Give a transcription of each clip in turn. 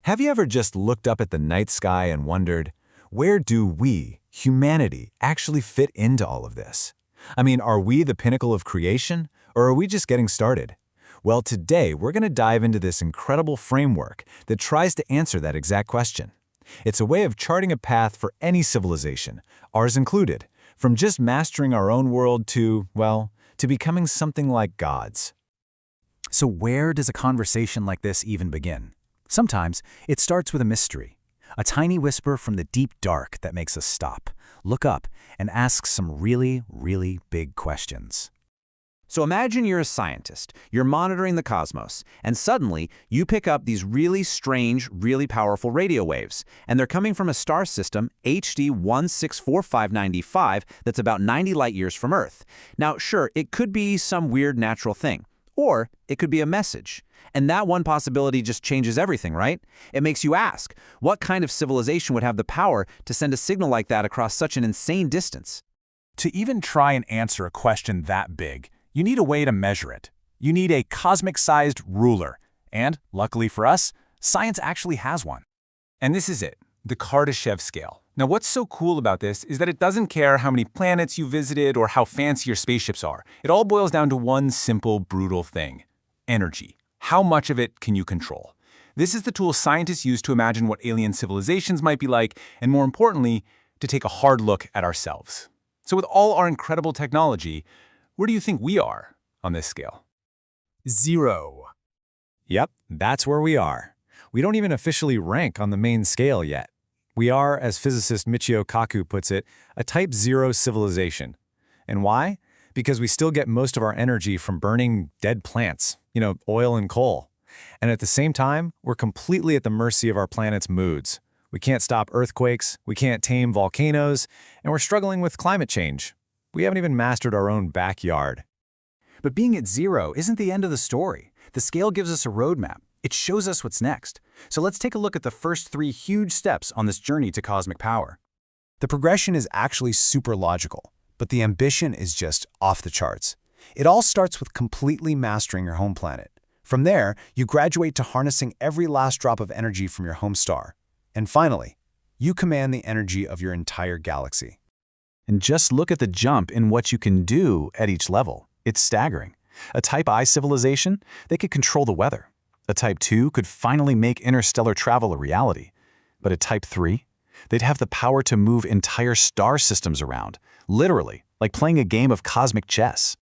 Have you ever just looked up at the night sky and wondered, where do we, humanity, actually fit into all of this? I mean, are we the pinnacle of creation, or are we just getting started? Well, today we're going to dive into this incredible framework that tries to answer that exact question. It's a way of charting a path for any civilization, ours included, from just mastering our own world to, well, to becoming something like gods. So where does a conversation like this even begin? Sometimes it starts with a mystery, a tiny whisper from the deep dark that makes us stop, look up, and ask some really, really big questions. So imagine you're a scientist, you're monitoring the cosmos, and suddenly you pick up these really strange, really powerful radio waves, and they're coming from a star system, HD 164595, that's about 90 light years from Earth. Now, sure, it could be some weird natural thing, or it could be a message. And that one possibility just changes everything, right? It makes you ask, what kind of civilization would have the power to send a signal like that across such an insane distance? To even try and answer a question that big, you need a way to measure it. You need a cosmic-sized ruler. And, luckily for us, science actually has one. And this is it, the Kardashev Scale. Now, what's so cool about this is that it doesn't care how many planets you visited or how fancy your spaceships are. It all boils down to one simple, brutal thing: energy. How much of it can you control? This is the tool scientists use to imagine what alien civilizations might be like, and more importantly, to take a hard look at ourselves. So with all our incredible technology, where do you think we are on this scale? 0. Yep, that's where we are. We don't even officially rank on the main scale yet. We are, as physicist Michio Kaku puts it, a Type 0 civilization. And why? Because we still get most of our energy from burning dead plants, oil and coal. And at the same time, we're completely at the mercy of our planet's moods. We can't stop earthquakes, we can't tame volcanoes, and we're struggling with climate change. We haven't even mastered our own backyard. But being at 0 isn't the end of the story. The scale gives us a roadmap. It shows us what's next. So let's take a look at the first 3 huge steps on this journey to cosmic power. The progression is actually super logical, but the ambition is just off the charts. It all starts with completely mastering your home planet. From there, you graduate to harnessing every last drop of energy from your home star. And finally, you command the energy of your entire galaxy. And just look at the jump in what you can do at each level. It's staggering. A Type I civilization, they could control the weather. A Type 2 could finally make interstellar travel a reality. But a Type 3? They'd have the power to move entire star systems around, literally, like playing a game of cosmic chess.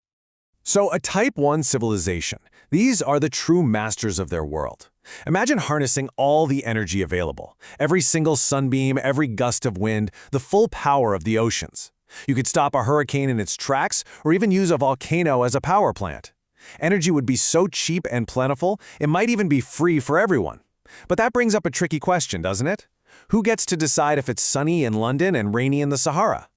So a Type 1 civilization, these are the true masters of their world. Imagine harnessing all the energy available, every single sunbeam, every gust of wind, the full power of the oceans. You could stop a hurricane in its tracks or even use a volcano as a power plant. Energy would be so cheap and plentiful, it might even be free for everyone. But that brings up a tricky question, doesn't it? Who gets to decide if it's sunny in London and rainy in the Sahara?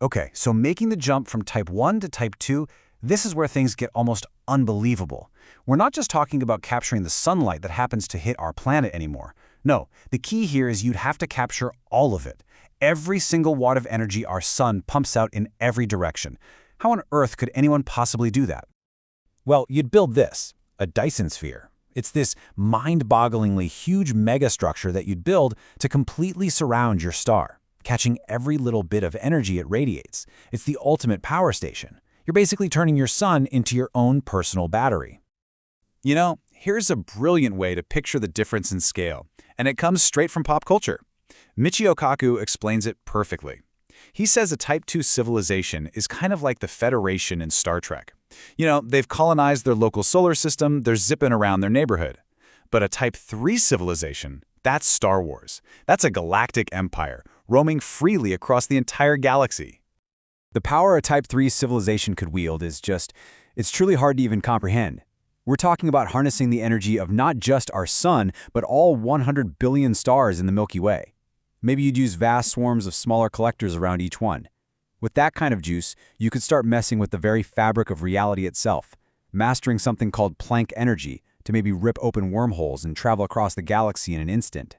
Okay, so making the jump from Type 1 to Type 2, this is where things get almost unbelievable. We're not just talking about capturing the sunlight that happens to hit our planet anymore. No, the key here is you'd have to capture all of it. Every single watt of energy our sun pumps out in every direction. How on earth could anyone possibly do that? Well, you'd build this, a Dyson Sphere. It's this mind-bogglingly huge megastructure that you'd build to completely surround your star, catching every little bit of energy it radiates. It's the ultimate power station. You're basically turning your sun into your own personal battery. Here's a brilliant way to picture the difference in scale, and it comes straight from pop culture. Michio Kaku explains it perfectly. He says a Type 2 civilization is kind of like the Federation in Star Trek. They've colonized their local solar system, they're zipping around their neighborhood. But a Type 3 civilization, that's Star Wars. That's a galactic empire, roaming freely across the entire galaxy. The power a Type 3 civilization could wield it's truly hard to even comprehend. We're talking about harnessing the energy of not just our sun, but all 100 billion stars in the Milky Way. Maybe you'd use vast swarms of smaller collectors around each one. With that kind of juice, you could start messing with the very fabric of reality itself, mastering something called Planck energy to maybe rip open wormholes and travel across the galaxy in an instant.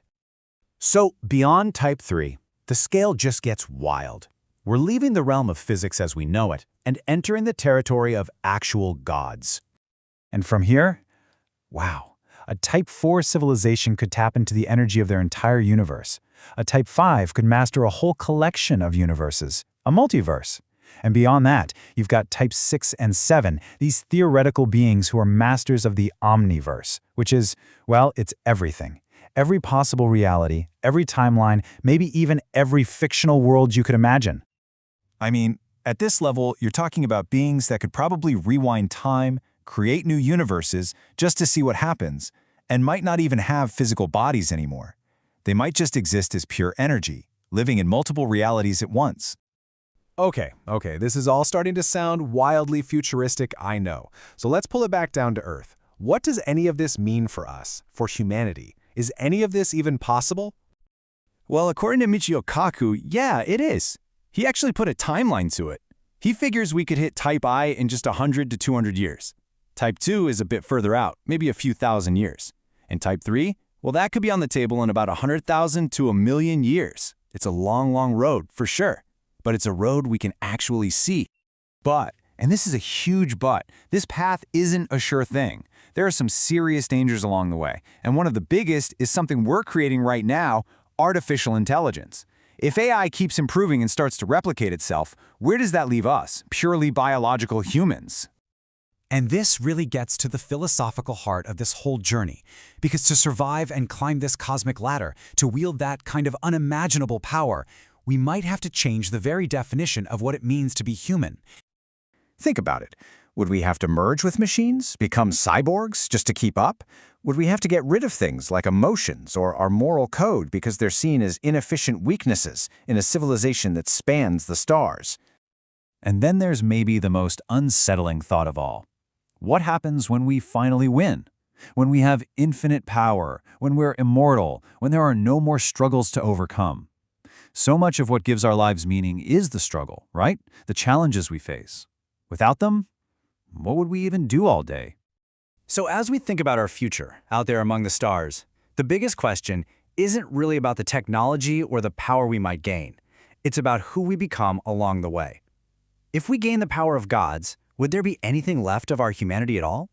So, beyond Type 3, the scale just gets wild. We're leaving the realm of physics as we know it and entering the territory of actual gods. And from here, wow, A Type 4 civilization could tap into the energy of their entire universe. A Type 5 could master a whole collection of universes, a multiverse. And beyond that, you've got Type 6 and 7, these theoretical beings who are masters of the omniverse, which is, well, it's everything. Every possible reality, every timeline, maybe even every fictional world you could imagine. I mean, at this level, you're talking about beings that could probably rewind time, create new universes just to see what happens, and might not even have physical bodies anymore. They might just exist as pure energy, living in multiple realities at once. Okay, this is all starting to sound wildly futuristic, I know. So let's pull it back down to Earth. What does any of this mean for us, for humanity? Is any of this even possible? Well, according to Michio Kaku, yeah, it is. He actually put a timeline to it. He figures we could hit Type I in just 100 to 200 years. Type 2 is a bit further out, maybe a few thousand years. And Type 3, well, that could be on the table in about 100,000 to 1,000,000 years. It's a long, long road, for sure. But it's a road we can actually see. But, and this is a huge but, this path isn't a sure thing. There are some serious dangers along the way, and one of the biggest is something we're creating right now, artificial intelligence. If AI keeps improving and starts to replicate itself, where does that leave us, purely biological humans? And this really gets to the philosophical heart of this whole journey, because to survive and climb this cosmic ladder, to wield that kind of unimaginable power, we might have to change the very definition of what it means to be human. Think about it. Would we have to merge with machines, become cyborgs just to keep up? Would we have to get rid of things like emotions or our moral code because they're seen as inefficient weaknesses in a civilization that spans the stars? And then there's maybe the most unsettling thought of all. What happens when we finally win? When we have infinite power, when we're immortal, when there are no more struggles to overcome? So much of what gives our lives meaning is the struggle, right? The challenges we face. Without them, what would we even do all day? So as we think about our future out there among the stars, the biggest question isn't really about the technology or the power we might gain. It's about who we become along the way. If we gain the power of gods, would there be anything left of our humanity at all?